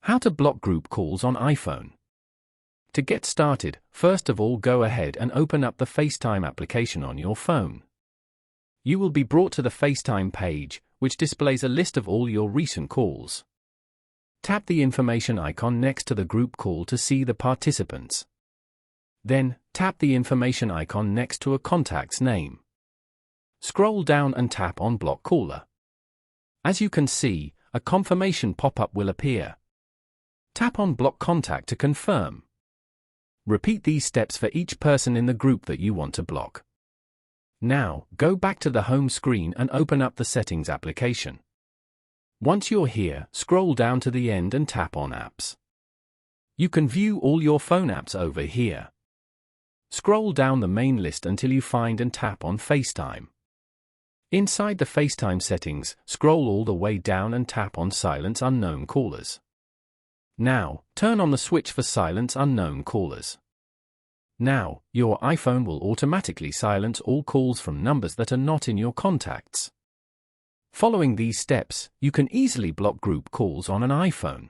How to block group calls on iPhone. To get started, first of all go ahead and open up the FaceTime application on your phone. You will be brought to the FaceTime page, which displays a list of all your recent calls. Tap the information icon next to the group call to see the participants. Then, tap the information icon next to a contact's name. Scroll down and tap on Block Caller. As you can see, a confirmation pop-up will appear. Tap on Block Contact to confirm. Repeat these steps for each person in the group that you want to block. Now, go back to the home screen and open up the Settings application. Once you're here, scroll down to the end and tap on Apps. You can view all your phone apps over here. Scroll down the main list until you find and tap on FaceTime. Inside the FaceTime settings, scroll all the way down and tap on Silence Unknown Callers. Now, turn on the switch for Silence Unknown Callers. Now, your iPhone will automatically silence all calls from numbers that are not in your contacts. Following these steps, you can easily block group calls on an iPhone.